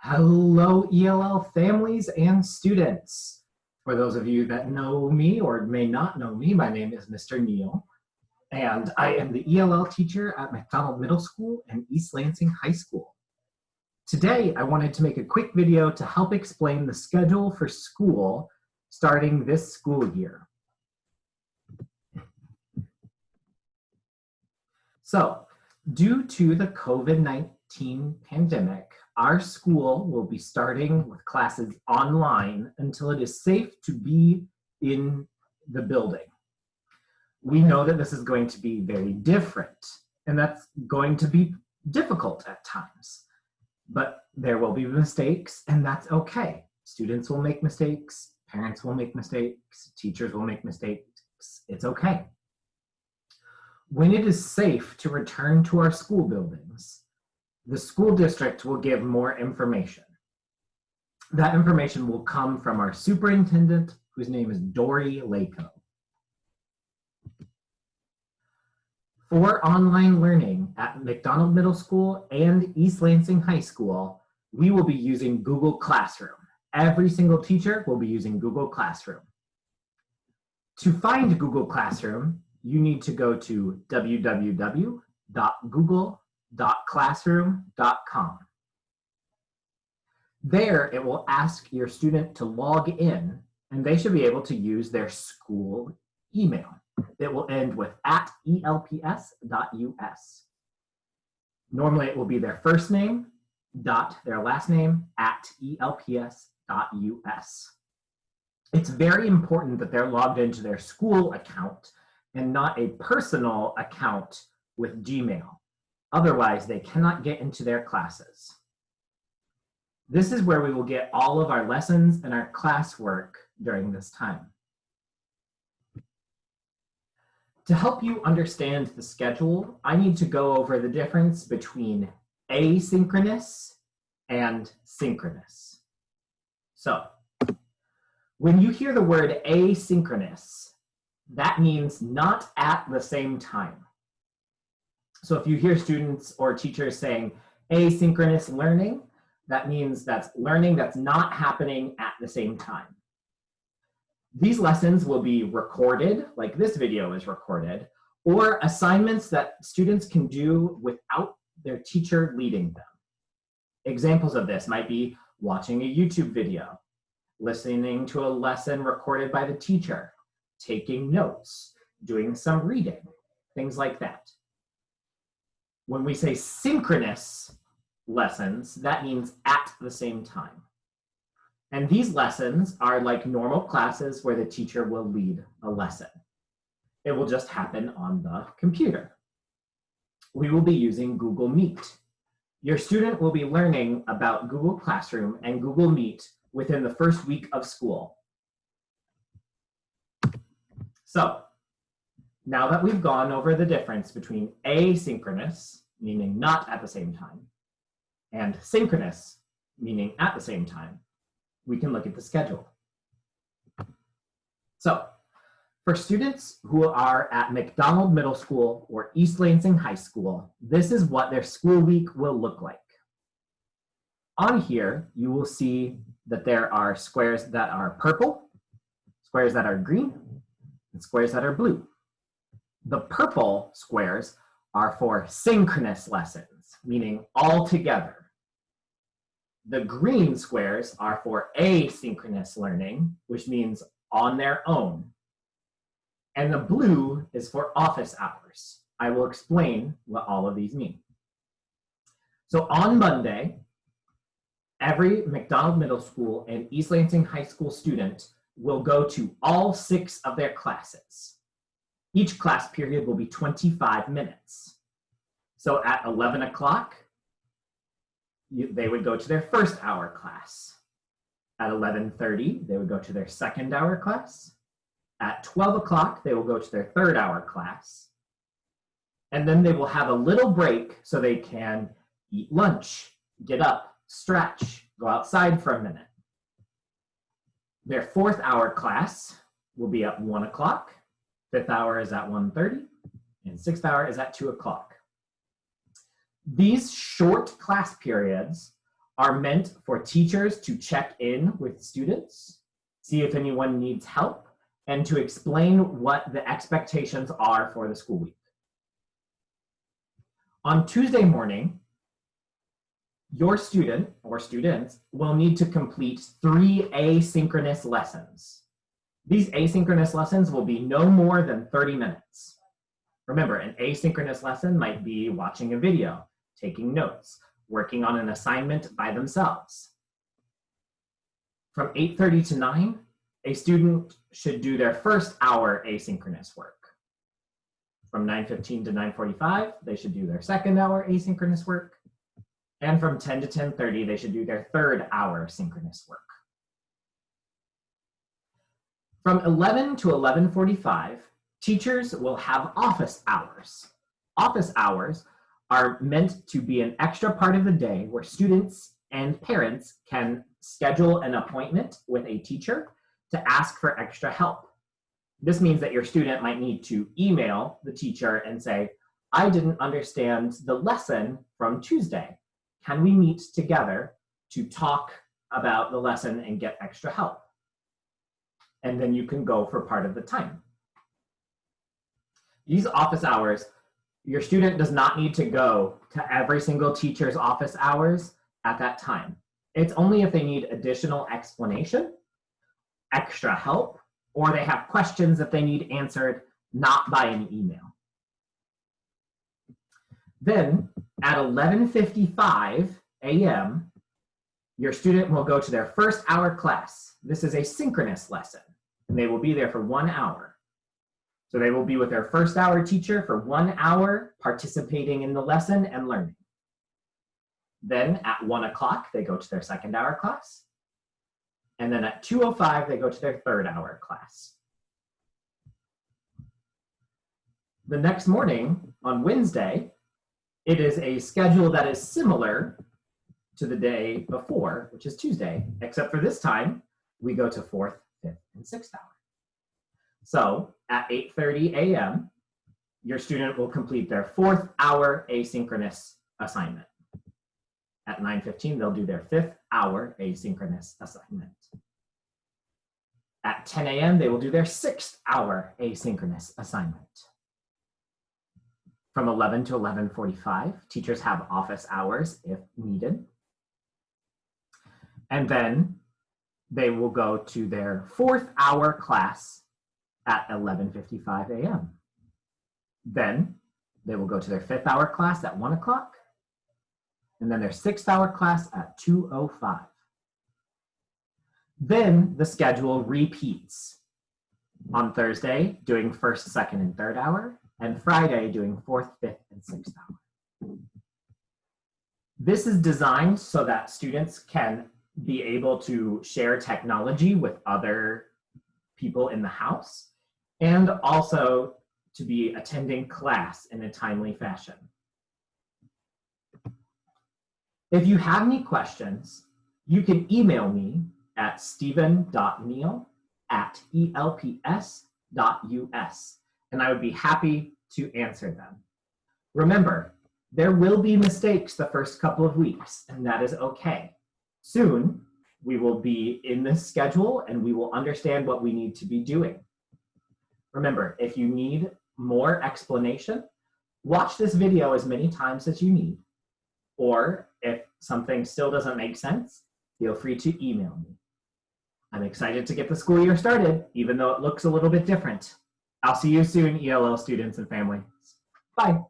Hello, ELL families and students. For those of you that know me or may not know me, my name is Mr. Neal, and I am the ELL teacher at McDonald Middle School and East Lansing High School. Today, I wanted to make a quick video to help explain the schedule for school starting this school year. So, due to the COVID-19 pandemic, our school will be starting with classes online until it is safe to be in the building. We know that this is going to be very different, and that's going to be difficult at times. But there will be mistakes, and that's okay. Students will make mistakes, parents will make mistakes, teachers will make mistakes. It's okay. When it is safe to return to our school buildings, the school district will give more information. That information will come from our superintendent, whose name is Dory Lako. For online learning at McDonald Middle School and East Lansing High School, we will be using Google Classroom. Every single teacher will be using Google Classroom. To find Google Classroom, you need to go to www.google.classroom.com. There, it will ask your student to log in, and they should be able to use their school email. It will end with @elps.us. Normally, it will be their first name, their last name, @elps.us. It's very important that they're logged into their school account and not a personal account with Gmail. Otherwise, they cannot get into their classes. This is where we will get all of our lessons and our classwork during this time. To help you understand the schedule, I need to go over the difference between asynchronous and synchronous. So, when you hear the word asynchronous, that means not at the same time. So if you hear students or teachers saying asynchronous learning, that means that's learning that's not happening at the same time. These lessons will be recorded, like this video is recorded, or assignments that students can do without their teacher leading them. Examples of this might be watching a YouTube video, listening to a lesson recorded by the teacher, taking notes, doing some reading, things like that. When we say synchronous lessons, that means at the same time. And these lessons are like normal classes where the teacher will lead a lesson. It will just happen on the computer. We will be using Google Meet. Your student will be learning about Google Classroom and Google Meet within the first week of school. So, now that we've gone over the difference between asynchronous, meaning not at the same time, and synchronous, meaning at the same time, we can look at the schedule. So, for students who are at McDonald Middle School or East Lansing High School, this is what their school week will look like. On here, you will see that there are squares that are purple, squares that are green, and squares that are blue. The purple squares are for synchronous lessons, meaning all together. The green squares are for asynchronous learning, which means on their own. And the blue is for office hours. I will explain what all of these mean. So on Monday, every McDonald Middle School and East Lansing High School student will go to all 6 of their classes. Each class period will be 25 minutes. So at 11 o'clock, they would go to their first hour class. At 11:30, they would go to their second hour class. At 12 o'clock, they will go to their third hour class. And then they will have a little break so they can eat lunch, get up, stretch, go outside for a minute. Their fourth hour class will be at 1 o'clock, fifth hour is at 1:30, and sixth hour is at 2 o'clock. These short class periods are meant for teachers to check in with students, see if anyone needs help, and to explain what the expectations are for the school week. On Tuesday morning, your student or students will need to complete 3 asynchronous lessons. These asynchronous lessons will be no more than 30 minutes. Remember, an asynchronous lesson might be watching a video, taking notes, working on an assignment by themselves. From 8:30 to 9, a student should do their first hour asynchronous work. From 9:15 to 9:45, they should do their second hour asynchronous work. And from 10 to 10:30, they should do their third hour synchronous work. From 11 to 11:45, teachers will have office hours. Office hours are meant to be an extra part of the day where students and parents can schedule an appointment with a teacher to ask for extra help. This means that your student might need to email the teacher and say, I didn't understand the lesson from Tuesday. Can we meet together to talk about the lesson and get extra help? And then you can go for part of the time. These office hours, your student does not need to go to every single teacher's office hours at that time. It's only if they need additional explanation, extra help, or they have questions that they need answered, not by an email. Then at 11:55 a.m., your student will go to their first hour class. This is a synchronous lesson, and they will be there for 1 hour. So they will be with their first hour teacher for 1 hour, participating in the lesson and learning. Then at 1 o'clock, they go to their second hour class. And then at 2:05, they go to their third hour class. The next morning, on Wednesday, it is a schedule that is similar to the day before, which is Tuesday, except for this time, we go to 4th, 5th, and 6th hour. So at 8:30 a.m., your student will complete their 4th hour asynchronous assignment. At 9:15, they'll do their 5th hour asynchronous assignment. At 10 a.m., they will do their 6th hour asynchronous assignment. From 11 to 11:45, teachers have office hours if needed. And then they will go to their 4th hour class at 11:55 a.m. Then they will go to their 5th hour class at 1 o'clock, and then their 6th hour class at 2:05. Then the schedule repeats. On Thursday, doing 1st, 2nd, and 3rd hour, and Friday doing 4th, 5th, and 6th hour. This is designed so that students can be able to share technology with other people in the house, and also to be attending class in a timely fashion. If you have any questions, you can email me at steven.neal@elps.us, and I would be happy to answer them. Remember, there will be mistakes the first couple of weeks, and that is okay. Soon, we will be in this schedule and we will understand what we need to be doing. Remember, if you need more explanation, watch this video as many times as you need. Or if something still doesn't make sense, feel free to email me. I'm excited to get the school year started, even though it looks a little bit different. I'll see you soon, ELL students and families. Bye.